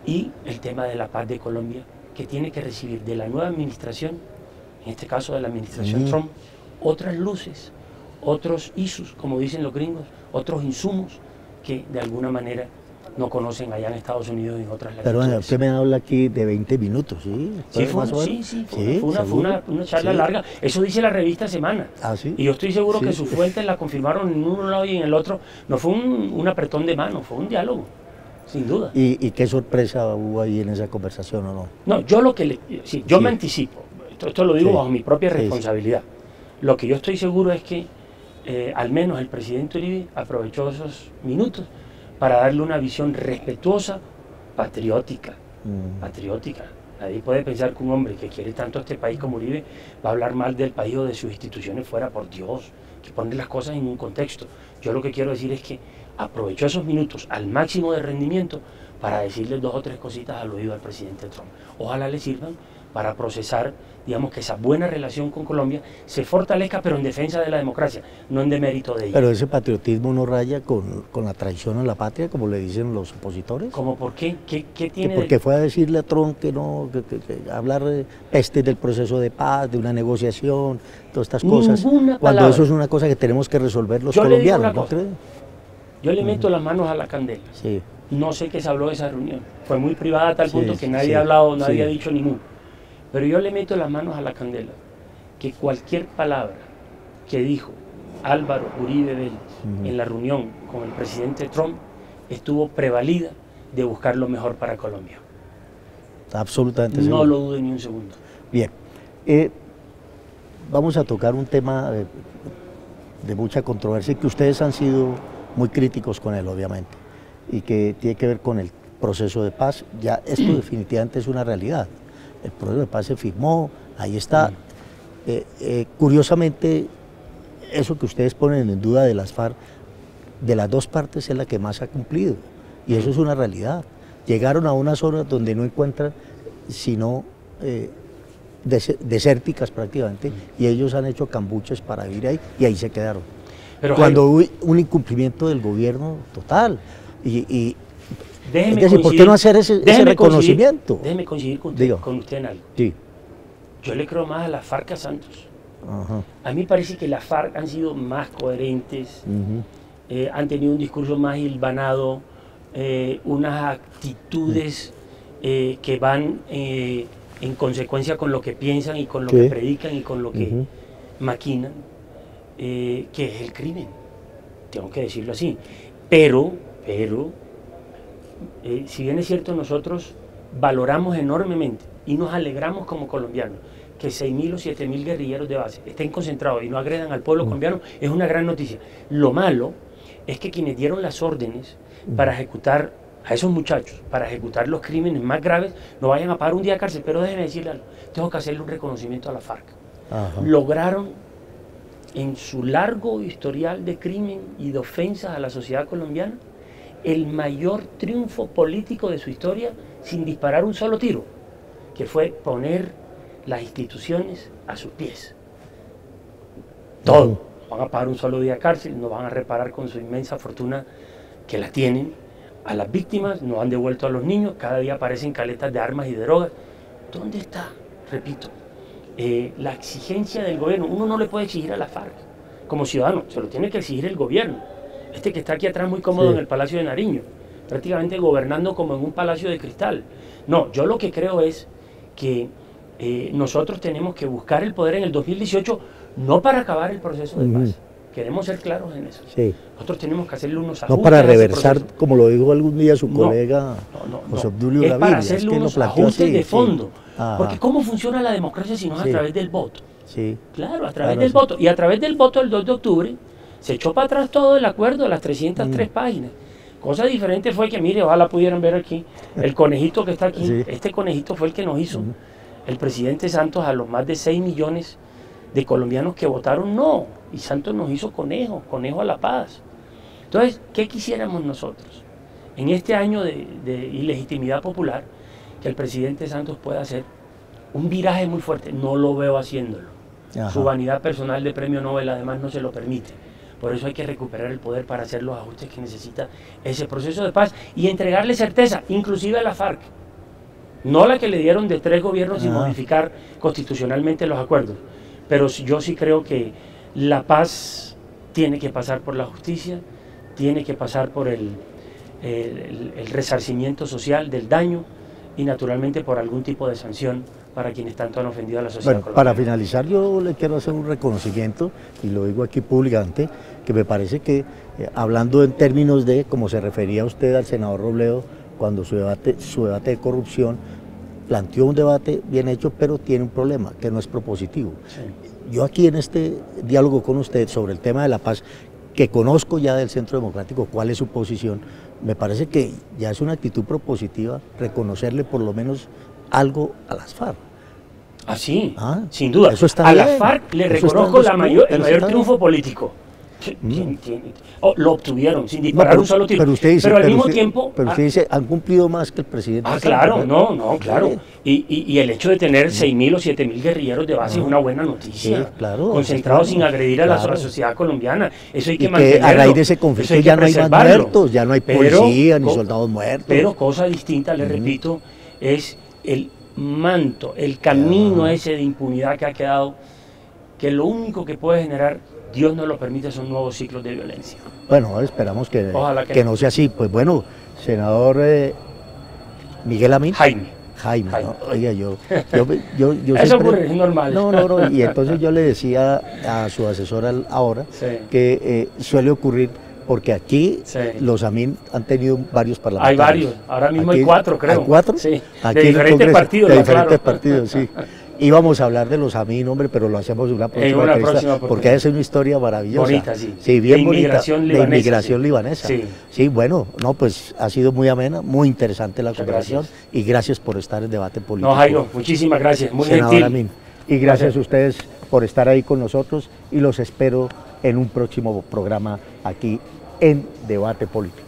S2: y el tema de la paz de Colombia, que tiene que recibir de la nueva administración, en este caso de la administración Trump, otras luces, otros issues, como dicen los gringos, otros insumos que de alguna manera no conocen allá en Estados Unidos y en otras latitudes.
S1: Pero bueno, usted me habla aquí de 20 minutos, ¿sí?
S2: Fue una charla larga. Eso dice la revista Semana.
S1: ¿Sí?
S2: Y yo estoy seguro que sus fuentes la confirmaron en un lado y en el otro. No fue un apretón de mano, fue un diálogo, sin duda.
S1: ¿Y qué sorpresa hubo ahí en esa conversación o no?
S2: No, yo lo que yo me anticipo. Esto lo digo bajo mi propia responsabilidad. Lo que yo estoy seguro es que al menos el presidente Uribe aprovechó esos minutos para darle una visión respetuosa, patriótica. Nadie puede pensar que un hombre que quiere tanto a este país como Uribe va a hablar mal del país o de sus instituciones fuera, por Dios, que pone las cosas en un contexto. Yo lo que quiero decir es que aprovechó esos minutos al máximo de rendimiento para decirle 2 o 3 cositas al oído al presidente Trump. Ojalá le sirvan para procesar, digamos, que esa buena relación con Colombia se fortalezca, pero en defensa de la democracia, no en demérito de ella.
S1: Pero ese patriotismo no raya con la traición a la patria, como le dicen los opositores.
S2: ¿Cómo por qué? ¿Qué tiene?
S1: Porque fue a decirle a Trump que no, que hablar del proceso de paz, de una negociación, todas estas cosas, cuando eso es una cosa que tenemos que resolver los colombianos, ¿no cree?
S2: Yo le meto las manos a la candela.
S1: Sí.
S2: No sé qué se habló de esa reunión. Fue muy privada a tal punto que nadie ha hablado, nadie ha dicho ningún. Pero yo le meto las manos a la candela que cualquier palabra que dijo Álvaro Uribe Vélez en la reunión con el presidente Trump estuvo prevalida de buscar lo mejor para Colombia.
S1: Absolutamente
S2: seguro. No lo dude ni un segundo.
S1: Bien, vamos a tocar un tema de mucha controversia y que ustedes han sido muy críticos con él, obviamente, y que tiene que ver con el proceso de paz. Ya esto definitivamente es una realidad. El proceso de paz se firmó, ahí está. Curiosamente, eso que ustedes ponen en duda de las FARC, de las dos partes es la que más ha cumplido, y eso es una realidad. Llegaron a una zona donde no encuentran sino desérticas prácticamente, y ellos han hecho cambuches para vivir ahí, y ahí se quedaron. Pero cuando hubo un incumplimiento del gobierno total, es decir, ¿por qué no hacer ese reconocimiento?
S2: Déjeme coincidir con usted en algo.
S1: Sí.
S2: Yo le creo más a la FARC que a Santos. A mí parece que las FARC han sido más coherentes, han tenido un discurso más hilvanado, unas actitudes que van en consecuencia con lo que piensan y con lo que predican y con lo que maquinan, que es el crimen. Tengo que decirlo así. Pero si bien es cierto, nosotros valoramos enormemente y nos alegramos como colombianos que 6.000 o 7.000 guerrilleros de base estén concentrados y no agredan al pueblo colombiano, es una gran noticia. Lo malo es que quienes dieron las órdenes para ejecutar a esos muchachos, para ejecutar los crímenes más graves, no vayan a pagar un día de cárcel. Pero déjenme decirle algo, tengo que hacerle un reconocimiento a la FARC. Lograron, en su largo historial de crimen y de ofensas a la sociedad colombiana, el mayor triunfo político de su historia sin disparar un solo tiro. que fue poner las instituciones a sus pies. Todo. Van a pagar un solo día de cárcel, no van a reparar con su inmensa fortuna que la tienen a las víctimas, no han devuelto a los niños, cada día aparecen caletas de armas y de drogas. ¿Dónde está, repito, la exigencia del gobierno? Uno no le puede exigir a la FARC como ciudadano, se lo tiene que exigir el gobierno. Este que está aquí atrás muy cómodo en el Palacio de Nariño, prácticamente gobernando como en un palacio de cristal. No, yo lo que creo es que nosotros tenemos que buscar el poder en el 2018, no para acabar el proceso de paz. Queremos ser claros en eso. Sí. Nosotros tenemos que hacerle unos ajustes.
S1: No para reversar, como lo dijo algún día su colega José Obdulio Gaviria.
S2: Es para hacerle unos ajustes de fondo. Porque ¿cómo funciona la democracia si no es a través del voto? Sí. Claro, a través del voto. Y a través del voto del 2 de octubre se echó para atrás todo el acuerdo de las 303 páginas. Cosa diferente fue que, mire, ojalá pudieran ver aquí, el conejito que está aquí, este conejito fue el que nos hizo el presidente Santos a los más de 6 millones de colombianos que votaron no, y Santos nos hizo conejo a la paz. Entonces, ¿qué quisiéramos nosotros? En este año de ilegitimidad popular, que el presidente Santos pueda hacer un viraje muy fuerte, no lo veo haciéndolo. Su vanidad personal de premio Nobel además no se lo permite. Por eso hay que recuperar el poder para hacer los ajustes que necesita ese proceso de paz y entregarle certeza, inclusive a la FARC. No la que le dieron de 3 gobiernos sin modificar constitucionalmente los acuerdos. Pero yo sí creo que la paz tiene que pasar por la justicia, tiene que pasar por el resarcimiento social del daño y naturalmente por algún tipo de sanción para quienes tanto han ofendido a la sociedad colombiana.
S1: Para finalizar, yo le quiero hacer un reconocimiento, y lo digo aquí públicamente, que me parece que, hablando en términos de, como se refería usted al senador Robledo, cuando su debate de corrupción, planteó un debate bien hecho, pero tiene un problema, que no es propositivo. Sí. Yo aquí en este diálogo con usted sobre el tema de la paz, que conozco ya del Centro Democrático cuál es su posición, me parece que ya es una actitud propositiva reconocerle por lo menos algo a las FARC.
S2: Ah, sí, sin duda. Eso está bien. A la FARC le reconozco el mayor triunfo político. Lo obtuvieron sin disparar un solo tiro. Pero al mismo tiempo...
S1: Pero usted dice, han cumplido más que el presidente.
S2: Claro, claro. Y el hecho de tener 6.000 o 7.000 guerrilleros de base es una buena noticia. Sí, claro. Concentrados sin agredir a la sociedad colombiana. Eso hay que mantenerlo.
S1: A raíz de ese conflicto ya no hay más muertos, ya no hay policía ni soldados muertos.
S2: Pero cosa distinta, le repito, es el manto, el camino ese de impunidad que ha quedado, que lo único que puede generar, Dios no lo permite, son nuevos ciclos de violencia.
S1: Bueno, esperamos que no sea así. Pues bueno, senador Miguel Amin.
S2: Jaime.
S1: ¿no? Oiga, yo
S2: eso siempre, es normal.
S1: No, y entonces yo le decía a su asesora ahora que suele ocurrir, porque aquí los Amin han tenido varios parlamentarios.
S2: Hay varios, ahora mismo aquí, hay 4, creo.
S1: ¿Hay 4?
S2: Sí,
S1: aquí
S2: de diferentes partidos.
S1: De diferentes partidos, sí. Íbamos a hablar de los Amin, hombre, pero lo hacemos en una próxima entrevista, porque es una historia maravillosa.
S2: Bonita, sí.
S1: Sí, bien bonita.
S2: De
S1: inmigración libanesa. Sí, bueno, pues ha sido muy amena, muy interesante la conversación, y gracias por estar en Debate Político.
S2: No, Jairo, muchísimas gracias, muy
S1: gentil. Amin. Y gracias a ustedes por estar ahí con nosotros, y los espero en un próximo programa aquí en Debate Político.